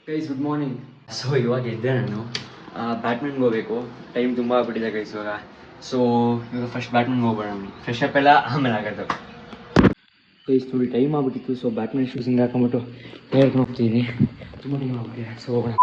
Guys good morning. So ಇವಾಗ ಇದ್ದೆ ನಾನು ಬ್ಯಾಟ್ಮಿಂಟನ್ಗೆ ಹೋಗಬೇಕು. ಟೈಮ್ ತುಂಬ ಆಗ್ಬಿಟ್ಟಿದೆ ಗೈಸ್ ಇವಾಗ. ಸೊ ಇವಾಗ ಫಸ್ಟ್ ಬ್ಯಾಟ್ಮಿಂಟ್ಗೆ ಹೋಗೋಣ. ಫ್ರೆಶ್ ಅಪ್ ಎಲ್ಲ ಆಮೇಲೆ ಆಗೋದು ಗೈಸ್. ನೋಡಿ ಟೈಮ್ ಆಗ್ಬಿಟ್ಟಿತ್ತು. ಸೊ ಬ್ಯಾಟ್ಮಿಂಟನ್ ಶೂಸ್ ಹಿಂಗೆ ಹಾಕೊಂಬಿಟ್ಟು ಹೇಳ್ಕೊಂಡು ಹೋಗ್ತಿದ್ದೀನಿ. ತುಂಬ ಟೈಮ್ ಆಗ್ಬಿಟ್ಟಿದೆ. ಸೊ ಹೋಗೋಣ.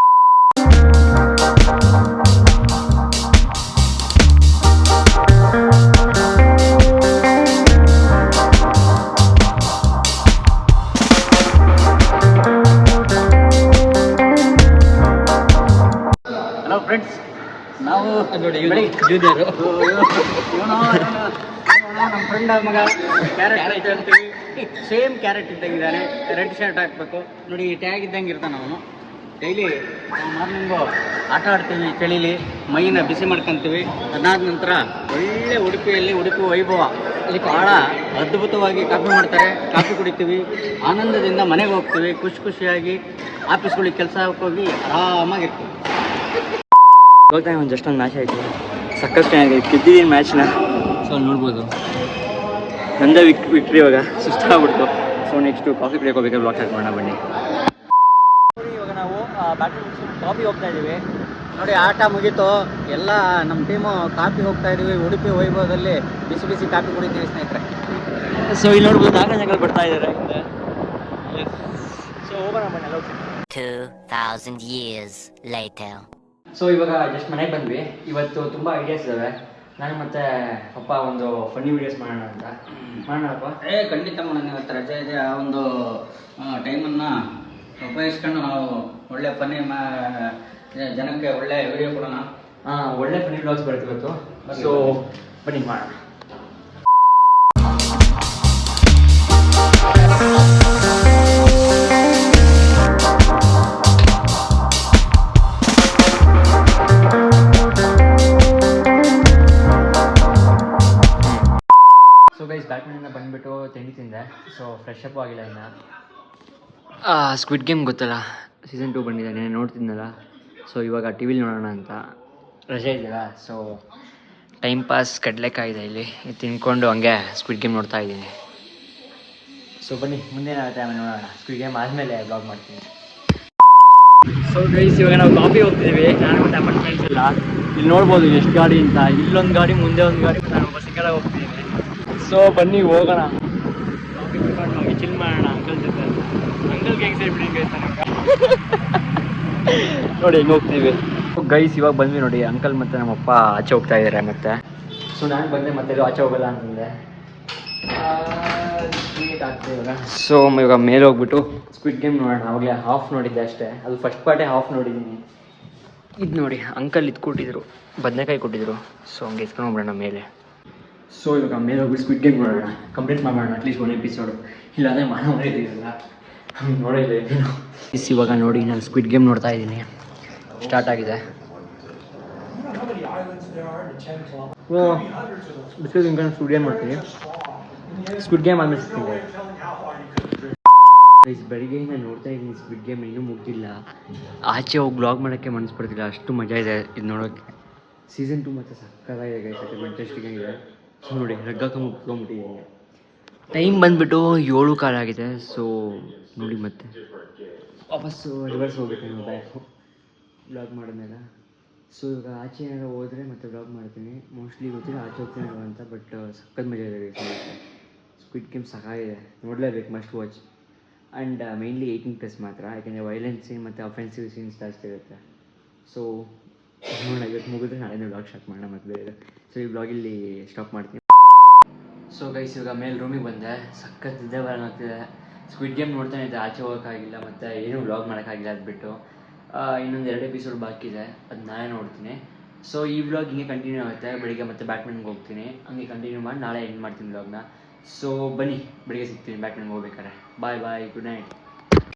ಹಲೋ ಫ್ರೆಂಡ್ಸ್, ನಾವು ನೋಡಿ ಜೂನಿಯರು ನಮ್ಮ ಫ್ರೆಂಡ್ ಮಗ ಕ್ಯಾರೆಟ್ ಅಂತೀವಿ. ಸೇಮ್ ಕ್ಯಾರೆಟ್ ಇದ್ದಂಗಿದ್ದಾನೆ. ರೆಡ್ ಶರ್ಟ್ ಹಾಕಬೇಕು ನೋಡಿ, ಟ್ಯಾಗ್ ಇದ್ದಂಗೆ ಇರ್ತಾನೆ ಅವನು. ಡೈಲಿ ಮಾರ್ನಿಂಗು ಆಟ ಆಡ್ತೀವಿ ಚಳಿಲಿ, ಮೈನ ಬಿಸಿ ಮಾಡ್ಕೊತೀವಿ. ಅದಾದ ನಂತರ ಒಳ್ಳೆ ಉಡುಪಿ ವೈಭವ ಇಲ್ಲಿ ಭಾಳ ಅದ್ಭುತವಾಗಿ ಕಾಫಿ ಮಾಡ್ತಾರೆ. ಕಾಫಿ ಕುಡಿತೀವಿ, ಆನಂದದಿಂದ ಮನೆಗೆ ಹೋಗ್ತೀವಿ, ಖುಷಿಯಾಗಿ ಆಫೀಸ್ಗಳಿಗೆ ಕೆಲಸ ಹೋಗಿ ಆರಾಮಾಗಿರ್ತೀವಿ. ಹೋಗ್ತಾ ಒಂದು ಜಸ್ಟ್ ಒಂದು ಮ್ಯಾಚ್ ಆಯಿತು, ಸಖತ್ ಚೆನ್ನಾಗಿದೆ. ಗೆದ್ದಿದ್ದೀನಿ ಮ್ಯಾಚ್ನ. ಸೊ ನೋಡ್ಬೋದು ನಂದೇ ವಿಕ್ಟ್ರಿ. ಇವಾಗ ಸುಸ್ತಾಗ್ಬಿಡ್ತು. ಸೊ ನೆಕ್ಸ್ಟು ಕಾಫಿ ಕುಡಿಯೋಕೆ ಹೋಗ್ಬೇಕಾದ್ರೆ ಬ್ಲಾಗ್ ಸ್ಟಾರ್ಟ್ ಮಾಡೋಣ ಬನ್ನಿ. ಇವಾಗ ನಾವು ಬ್ಯಾಟ್ಮಿಂಟನ್ ಕಾಫಿ ಹೋಗ್ತಾ ಇದ್ದೀವಿ ನೋಡಿ. ಆಟ ಮುಗೀತು, ಎಲ್ಲ ನಮ್ಮ ಟೀಮು ಕಾಫಿ ಹೋಗ್ತಾ ಇದ್ದೀವಿ. ಉಡುಪಿ ವೈಭವದಲ್ಲಿ ಬಿಸಿ ಕಾಫಿ ಕುಡಿತೀವಿ ಸ್ನೇಹಿತರೆ. ಸೊ ಇಲ್ಲಿ ನೋಡ್ಬೋದು ನಾಲ್ಕು ಜನಗಳು ಬರ್ತಾ ಇದ್ದಾರೆ. ಸೊ ಹೋಗೋಣ ಬನ್ನಿ. 2000 years later. ಸೊ ಇವಾಗ ಜಸ್ಟ್ ಮನೆಗೆ ಬಂದ್ವಿ. ಇವತ್ತು ತುಂಬ ಐಡಿಯಾಸ್ ಇದ್ದಾವೆ. ನಾನು ಮತ್ತು ಪಪ್ಪ ಒಂದು ಫನ್ನಿ ವೀಡಿಯೋಸ್ ಮಾಡೋಣಪ್ಪ. ಖಂಡಿತ ಮಾಡೋಣ. ಇವತ್ತು ರಜೆ ಇದೆ. ಆ ಒಂದು ಟೈಮನ್ನು ಉಪಯೋಗಿಸ್ಕೊಂಡು ನಾವು ಒಳ್ಳೆ ಫನ್ನಿ ಜನಕ್ಕೆ ಒಳ್ಳೆ ವಿಡಿಯೋ ಕೊಡೋಣ. ಒಳ್ಳೆ ಫನ್ನಿ ವ್ಲಾಗ್ಸ್ ಬರುತ್ತೆ ಇವತ್ತು. ಸೊ ಬನ್ನಿ ಮಾಡೋಣ. ಬ್ಯಾಟ್ಮಿಂಟನ್ ಬಂದುಬಿಟ್ಟು ತಿಂಡಿ ತಿಂದೆ. ಸೊ ಫ್ರೆಶ್ ಅಪ್ ಆಗಿಲ್ಲ ಇನ್ನು. ಸ್ಕ್ವಿಡ್ ಗೇಮ್ ಗೊತ್ತಲ್ಲ, ಸೀಸನ್ 2 ಬಂದಿದೆ, ನಾನು ನೋಡ್ತಿದ್ನಲ್ಲ. ಸೊ ಇವಾಗ ಟಿ ವಿಲಿ ನೋಡೋಣ ಅಂತ ರಜೆ ಇದೆಯಲ್ಲ. ಸೊ ಟೈಮ್ ಪಾಸ್ ಕಡಲೆಕಾಯಿದೆ ಇಲ್ಲಿ ತಿನ್ಕೊಂಡು ಹಂಗೆ ಸ್ಕ್ವಿಡ್ ಗೇಮ್ ನೋಡ್ತಾ ಇದ್ದೀನಿ. ಸೊ ಬನ್ನಿ ಮುಂದೆ ಏನಾಗುತ್ತೆ ಆಮೇಲೆ ನೋಡೋಣ. ಸ್ಕ್ವಿಡ್ ಗೇಮ್ ಆದಮೇಲೆ ಬ್ಲಾಗ್ ಮಾಡ್ತೀನಿ. ಸೊ ಗೈಸ್ ಇವಾಗ ನಾವು ಕಾಫಿ ಹೋಗ್ತಿದ್ದೀವಿ. ನಾನು ಮತ್ತು ನಮ್ಮ ಫ್ರೆಂಡ್ಸ್ ಎಲ್ಲ. ಇಲ್ಲಿ ನೋಡ್ಬೋದು ಎಷ್ಟು ಗಾಡಿ ಅಂತ. ಇಲ್ಲೊಂದು ಗಾಡಿ, ಮುಂದೆ ಒಂದು ಗಾಡಿ, ನಾನು ಒಬ್ಬ ಸಿಂಗಲ್ ಹೋಗ್ತಿದ್ದೀನಿ. ಸೊ ಬನ್ನಿ ಹೋಗೋಣ, ಕಾಫಿ ಕುಡ್ಕೊಂಡು ಹೋಗಿ ಚಿಲ್ ಮಾಡೋಣ ಅಂಕಲ್ ಜೊತೆ. ಅಂಕಲ್ಗೆ ಹೆಂಗೆ ಸೇರ್ಬಿಡಿ ನೋಡಿ ಹೆಂಗೆ ಹೋಗ್ತೀವಿ ಗೈಸ್. ಇವಾಗ ಬಂದ್ವಿ ನೋಡಿ, ಅಂಕಲ್ ಮತ್ತು ನಮ್ಮಪ್ಪ ಆಚೆ ಹೋಗ್ತಾ ಇದ್ದಾರೆ ಮತ್ತೆ. ಸೊ ನಾನು ಬಂದೆ ಮತ್ತೆ ಇದು ಆಚೆ ಹೋಗಲ್ಲ ಅಂತಂದೆ. ಇವಾಗ ಸೊ ಇವಾಗ ಮೇಲೆ ಹೋಗ್ಬಿಟ್ಟು ಸ್ಕ್ವಿಡ್ ಗೇಮ್ ನೋಡೋಣ. ಅವಾಗಲೇ ಹಾಫ್ ನೋಡಿದ್ದೆ ಅಷ್ಟೇ, ಅದು ಫಸ್ಟ್ ಪಾರ್ಟೇ ಹಾಫ್ ನೋಡಿದ್ದೀನಿ. ಇದು ನೋಡಿ ಅಂಕಲ್ ಇದು ಕೊಟ್ಟಿದ್ರು, ಬದನೆಕಾಯಿ ಕೊಟ್ಟಿದ್ರು. ಸೊ ಹಂಗೆ ಎತ್ಕೊಂಡು ಹೋಗ್ಬಿಡೋಣ ಮೇಲೆ. ಸೊ ಇವಾಗ ಮೇಲೆ ಹೋಗ್ಬಿಟ್ಟು ಸ್ಕ್ವಿಡ್ ಗೇಮ್ ನೋಡೋಣ, ಕಂಪ್ಲೀಟ್ ಮಾಡೋಣ ಅಟ್ಲೀಸ್ಟ್ ಒಂದು ಎಪಿಸೋಡು. ಇಲ್ಲಾಂದರೆ ಮಾಡಿದ್ದೀರಲ್ಲ ಹಂಗೆ ನೋಡಿದ್ದೆ ನೀನು. ಇವಾಗ ನೋಡಿ ನಾನು ಸ್ಕ್ವಿಡ್ ಗೇಮ್ ನೋಡ್ತಾ ಇದ್ದೀನಿ. ಸ್ಟಾರ್ಟ್ ಆಗಿದೆ. ಬಿಸ್ಕೆಟ್ ತಿನ್ಕೊಂಡು ಸ್ಕ್ವಿಡ್ ಗೇಮ್ ಮಾಡ್ತೀನಿ. ಸ್ಕ್ವಿಡ್ ಗೇಮ್ ಆದಮೇಲೆ ಸಿಗ್ತೀನಿ. ಬೆಳಿಗ್ಗೆಯಿಂದ ನೋಡ್ತಾ ಇದ್ದೀನಿ ಸ್ಕ್ವಿಡ್ ಗೇಮ್, ಇನ್ನೂ ಮುಗ್ದಿಲ್ಲ. ಆಚೆ ಹೋಗಿ ಬ್ಲಾಗ್ ಮಾಡೋಕ್ಕೆ ಮನಸ್ಸು ಬರ್ತಿಲ್ಲ, ಅಷ್ಟು ಮಜಾ ಇದೆ ಇದು ನೋಡೋಕ್ಕೆ. ಸೀಸನ್ 2 ಮತ್ತು ಸಕ್ಕತ್ತಾಗಿದೆ ಗೈಸ್, ಇಂಟ್ರೆಸ್ಟಿಂಗ್ ಆಗಿದೆ. ಸೊ ನೋಡಿ ರಗ್ಗಕ್ಕೆ ಮುಗ್ಕೊಂಬಿಟ್ಟಿದ್ದೀನಿ. ಟೈಮ್ ಬಂದುಬಿಟ್ಟು 7:15 ಆಗಿದೆ. ಸೊ ನೋಡಿ ಮತ್ತೆ ವಾಪಸ್ಸು ರಿವರ್ಸ್ ಹೋಗ್ಬೇಕು ಬ್ಯಾಕು ಬ್ಲಾಗ್ ಮಾಡಿದ್ಮೇಲೆ. ಸೊ ಇವಾಗ ಆಚೆ ಏನಾದ್ರು ಹೋದರೆ ಮತ್ತೆ ಬ್ಲಾಗ್ ಮಾಡ್ತೀನಿ. ಮೋಸ್ಟ್ಲಿ ಗೊತ್ತಿಲ್ಲ ಆಚೆ ಹೋಗ್ತೀನಿ ಅಂತ. ಬಟ್ ಸಕ್ಕತ್ ಮಜಾ ಇದೆ ಸ್ಕ್ವಿಡ್ ಗೇಮ್, ಸಾಕಾಗಿದೆ, ನೋಡಲೇಬೇಕು, ಮಸ್ಟ್ ವಾಚ್. ಆ್ಯಂಡ್ ಮೇಯ್ನ್ಲಿ 18+ ಮಾತ್ರ, ಯಾಕೆಂದರೆ ವೈಲೆನ್ಸ್ ಸೀನ್ ಮತ್ತು ಅಫೆನ್ಸಿವ್ ಸೀನ್ಸ್ ಜಾಸ್ತಿ ಇರುತ್ತೆ. ಸೊ ನೋಡೋಣ, ಇವತ್ತು ಮುಗಿದ್ರೆ ನಾಳೆ ಬ್ಲಾಗ್ ಸ್ಟಾರ್ಟ್ ಮಾಡೋಣ ಮತ್ತೆ ಬೇರೆ. ಸೊ ಈ ಬ್ಲಾಗಿಲ್ಲಿ ಸ್ಟಾಪ್ ಮಾಡ್ತೀನಿ. ಸೊ ಗೈಸ್ ಇವಾಗ ಮೇಲೆ ರೂಮಿಗೆ ಬಂದೆ. ಸಖತ್ ನಿದ್ದೆ ಬರೋಂಗಾಗ್ತಿದೆ. ಸ್ಕ್ವಿಡ್ ಗೇಮ್ ನೋಡ್ತಾನೆ ಇದ್ದೆ, ಆಚೆ ಹೋಗೋಕ್ಕಾಗಿಲ್ಲ ಮತ್ತು ಏನೂ ಬ್ಲಾಗ್ ಮಾಡೋಕ್ಕಾಗಿಲ್ಲ. ಅದು ಬಿಟ್ಟು ಇನ್ನೊಂದು 2 ಎಪಿಸೋಡ್ ಬಾಕಿ ಇದೆ, ಅದು ನಾಳೆ ನೋಡ್ತೀನಿ. ಸೊ ಈ ಬ್ಲಾಗ್ ಹಿಂಗೆ ಕಂಟಿನ್ಯೂ ಆಗುತ್ತೆ. ಬೆಳಿಗ್ಗೆ ಮತ್ತೆ ಬ್ಯಾಟ್ಮಿಂಟನ್ಗೆ ಹೋಗ್ತೀನಿ, ಹಂಗೆ ಕಂಟಿನ್ಯೂ ಮಾಡಿ ನಾಳೆ ಎಂಡ್ ಮಾಡ್ತೀನಿ ಬ್ಲಾಗ್ನ. ಸೊ ಬನ್ನಿ ಬೆಳಿಗ್ಗೆ ಸಿಗ್ತೀನಿ ಬ್ಯಾಟ್ಮಿಂಟನ್ಗೆ ಹೋಗ್ಬೇಕಾರೆ. Bye good night.